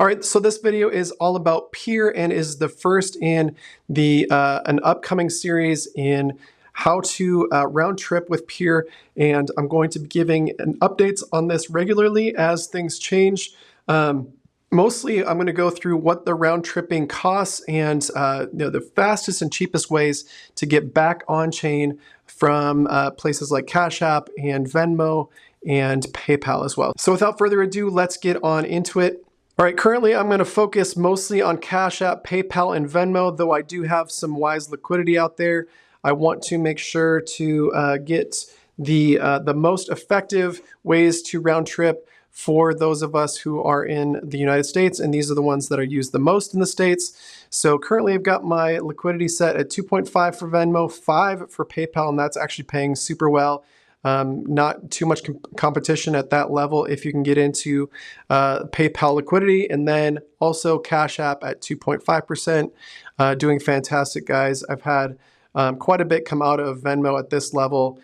All right, so this video is all about Peer and is the first in the an upcoming series in how to round trip with Peer, and I'm going to be giving updates on this regularly as things change. Mostly, I'm going to go through what the round tripping costs and the fastest and cheapest ways to get back on chain from places like Cash App and Venmo and PayPal as well. So without further ado, let's get on into it. All right, currently I'm going to focus mostly on Cash App, PayPal, and Venmo, though I do have some Wise liquidity out there. I want to make sure to get the most effective ways to round trip for those of us who are in the United States, and these are the ones that are used the most in the States. So currently I've got my liquidity set at 2.5 for Venmo, 5 for PayPal, and that's actually paying super well. Not too much competition at that level if you can get into PayPal liquidity, and then also Cash App at 2.5%, doing fantastic, guys. I've had quite a bit come out of Venmo at this level.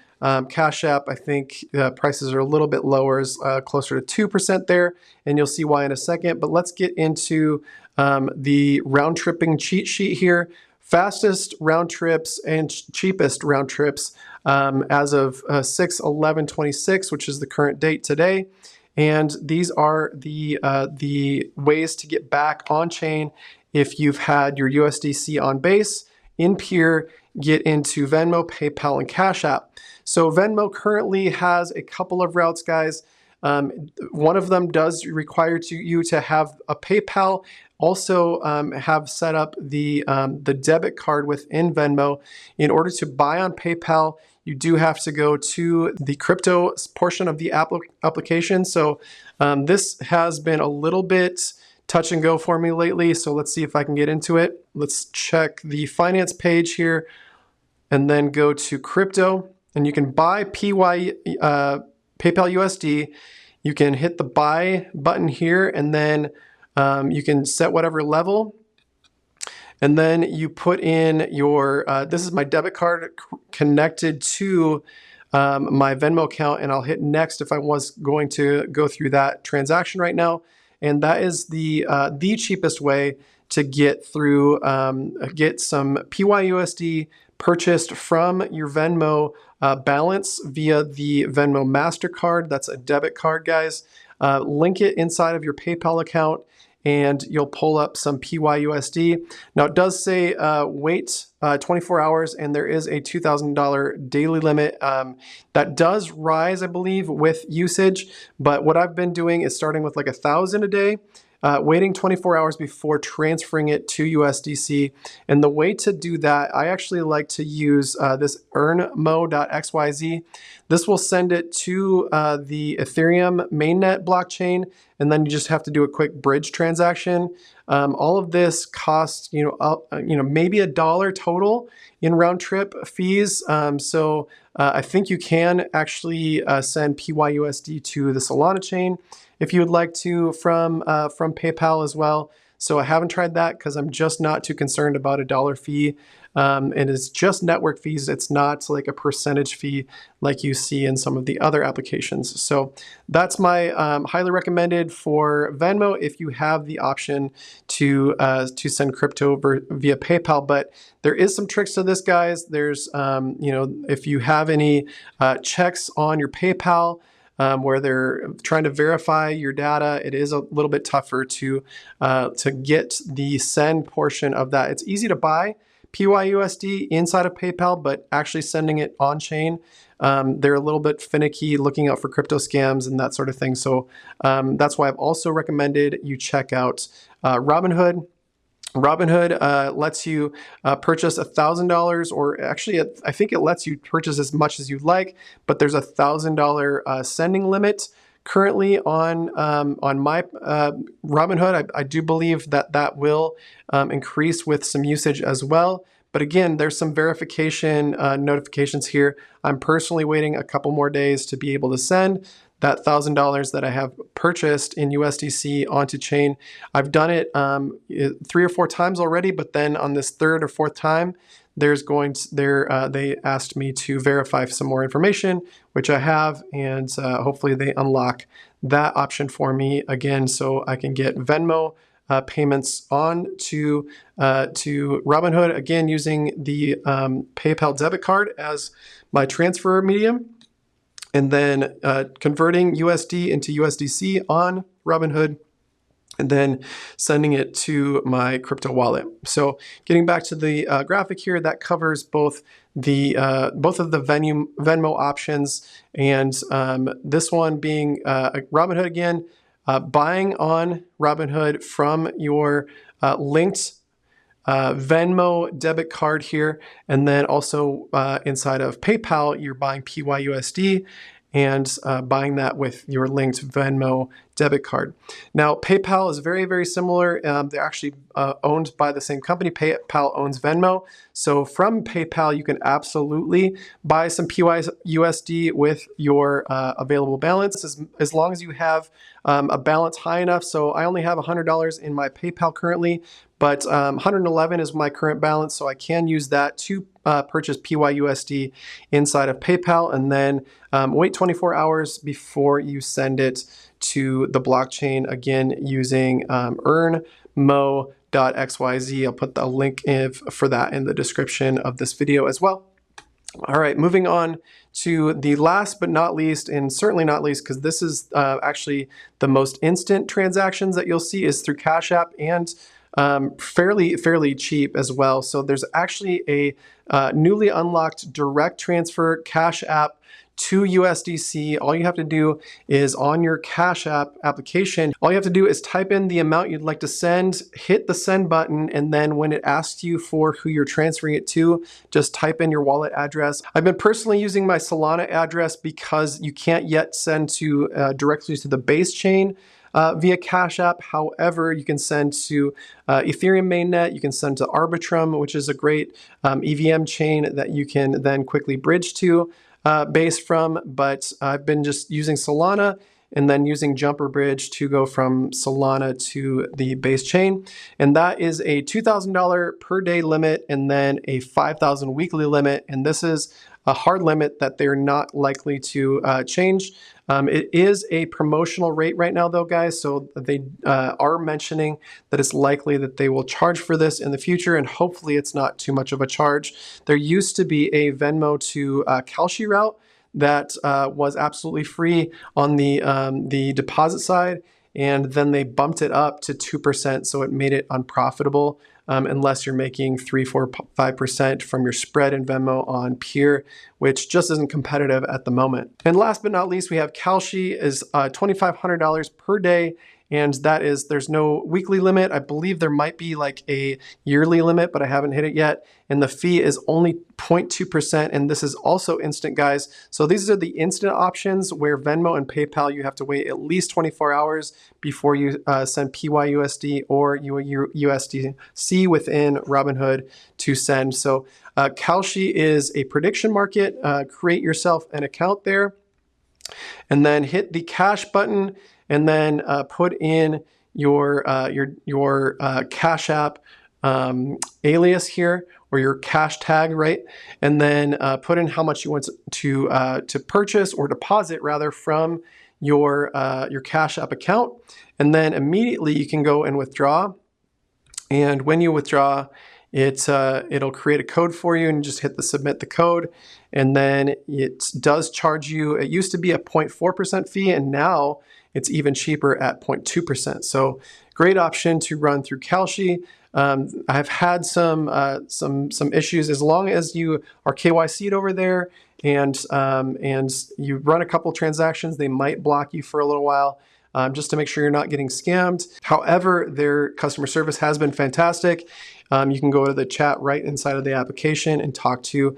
Cash App, I think prices are a little bit lower, closer to 2% there, and you'll see why in a second. But let's get into the round tripping cheat sheet here. Fastest round trips and cheapest round trips as of 6/11/26, which is the current date today. And these are the ways to get back on chain if you've had your USDC on base, in Peer, get into Venmo, PayPal, and Cash App. So Venmo currently has a couple of routes, guys. One of them does require you to have a PayPal, also have set up the debit card within Venmo. In order to buy on PayPal, you do have to go to the crypto portion of the application. So this has been a little bit touch and go for me lately. So let's see if I can get into it. Let's check the finance page here and then go to crypto, and you can buy PayPal USD. You can hit the buy button here, and then you can set whatever level, and then you put in your, this is my debit card connected to my Venmo account, and I'll hit next if I was going to go through that transaction right now. And that is the cheapest way to get through, get some PYUSD purchased from your Venmo balance via the Venmo MasterCard. That's a debit card, guys. Link it inside of your PayPal account, and you'll pull up some PYUSD. Now it does say wait 24 hours, and there is a $2,000 daily limit. That does rise, I believe, with usage, but what I've been doing is starting with like 1,000 a day, waiting 24 hours before transferring it to USDC. And the way to do that, I actually like to use this earnmo.xyz. This will send it to the Ethereum mainnet blockchain, and then you just have to do a quick bridge transaction. All of this costs, maybe $1 total in round trip fees. So I think you can actually send PYUSD to the Solana chain if you would like to from PayPal as well. So I haven't tried that because I'm just not too concerned about $1 fee. And it's just network fees. It's not like a percentage fee like you see in some of the other applications. So that's my highly recommended for Venmo if you have the option to send crypto via PayPal. But there is some tricks to this, guys. There's, if you have any checks on your PayPal, where they're trying to verify your data, it is a little bit tougher to get the send portion of that. It's easy to buy PYUSD inside of PayPal, but actually sending it on chain, they're a little bit finicky, looking out for crypto scams and that sort of thing. So that's why I've also recommended you check out Robinhood. Robinhood lets you purchase $1,000, or actually I think it lets you purchase as much as you'd like, but there's a $1,000 sending limit currently on my Robinhood. I do believe that will increase with some usage as well. But again, there's some verification notifications here. I'm personally waiting a couple more days to be able to send that $1,000 that I have purchased in USDC onto chain. I've done it 3 or 4 times already, but then on this 3rd or 4th time, they asked me to verify some more information, which I have, and hopefully they unlock that option for me again, so I can get Venmo payments on to Robinhood, again using the PayPal debit card as my transfer medium, and then converting USD into USDC on Robinhood, and then sending it to my crypto wallet. So getting back to the graphic here, that covers both of the Venmo options, and this one being Robinhood again. Buying on Robinhood from your linked Venmo debit card here, and then also inside of PayPal, you're buying PYUSD and buying that with your linked Venmo debit card. Now, PayPal is very, very similar. They're actually owned by the same company. PayPal owns Venmo. So from PayPal, you can absolutely buy some PYUSD with your available balance, as long as you have a balance high enough. So I only have $100 in my PayPal currently, but 111 is my current balance, so I can use that to purchase PYUSD inside of PayPal, and then wait 24 hours before you send it to the blockchain, again using earnmo.xyz. I'll put the link for that in the description of this video as well. All right, moving on to the last but not least, and certainly not least, because this is actually the most instant transactions that you'll see, is through Cash App, and fairly cheap as well. So there's actually a newly unlocked direct transfer Cash App to USDC. All you have to do is on your Cash App application, all you have to do is type in the amount you'd like to send, hit the send button, and then when it asks you for who you're transferring it to, just type in your wallet address. I've been personally using my Solana address because you can't yet send to directly to the base chain via Cash App. However, you can send to Ethereum mainnet, you can send to Arbitrum, which is a great EVM chain that you can then quickly bridge to base from, but I've been just using Solana and then using Jumper Bridge to go from Solana to the base chain. And that is a $2,000 per day limit and then a $5,000 weekly limit. And this is a hard limit that they're not likely to change. It is a promotional rate right now though, guys, so they are mentioning that it's likely that they will charge for this in the future, and hopefully it's not too much of a charge. There used to be a Venmo to Kalshi route that was absolutely free on the deposit side, and then they bumped it up to 2%, so it made it unprofitable unless you're making 3, 4, 5% from your spread in Venmo on Peer, which just isn't competitive at the moment. And last but not least, we have Kalshi is $2,500 per day. And that is, there's no weekly limit. I believe there might be like a yearly limit, but I haven't hit it yet. And the fee is only 0.2%. And this is also instant, guys. So these are the instant options where Venmo and PayPal, you have to wait at least 24 hours before you send PYUSD or USDC within Robinhood to send. So Kalshi is a prediction market. Create yourself an account there and then hit the cash button, and then put in your Cash App alias here, or your cash tag, right? And then put in how much you want to purchase or deposit rather from your Cash App account, and then immediately you can go and withdraw. And when you withdraw, it'll create a code for you, and just hit the submit the code, and then it does charge you. It used to be a 0.4% fee, and now it's even cheaper at 0.2%. So great option to run through Kalshi. I've had some issues. As long as you are KYC'd over there and you run a couple transactions, they might block you for a little while. Just to make sure you're not getting scammed. However, their customer service has been fantastic. You can go to the chat right inside of the application and talk to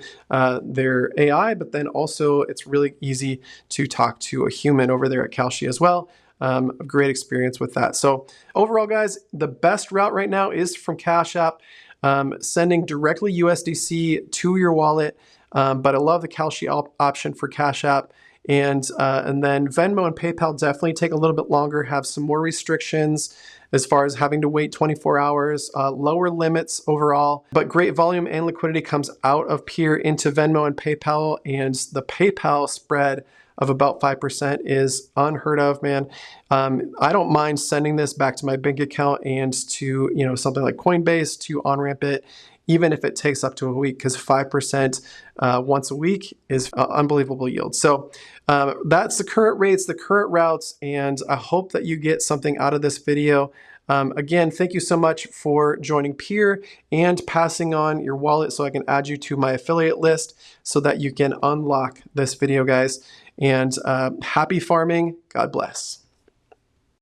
their AI, but then also it's really easy to talk to a human over there at Kalshi as well. A great experience with that. So overall, guys, the best route right now is from Cash App, sending directly USDC to your wallet. But I love the Kalshi option for Cash App. And then Venmo and PayPal definitely take a little bit longer, have some more restrictions, as far as having to wait 24 hours, lower limits overall, but great volume and liquidity comes out of Peer into Venmo and PayPal, and the PayPal spread of about 5% is unheard of, man. I don't mind sending this back to my bank account and to, you know, something like Coinbase to on-ramp it, even if it takes up to a week, because 5% once a week is unbelievable yield. So that's the current rates, the current routes, and I hope that you get something out of this video. Again, thank you so much for joining Peer and passing on your wallet so I can add you to my affiliate list so that you can unlock this video, guys. And happy farming. God bless.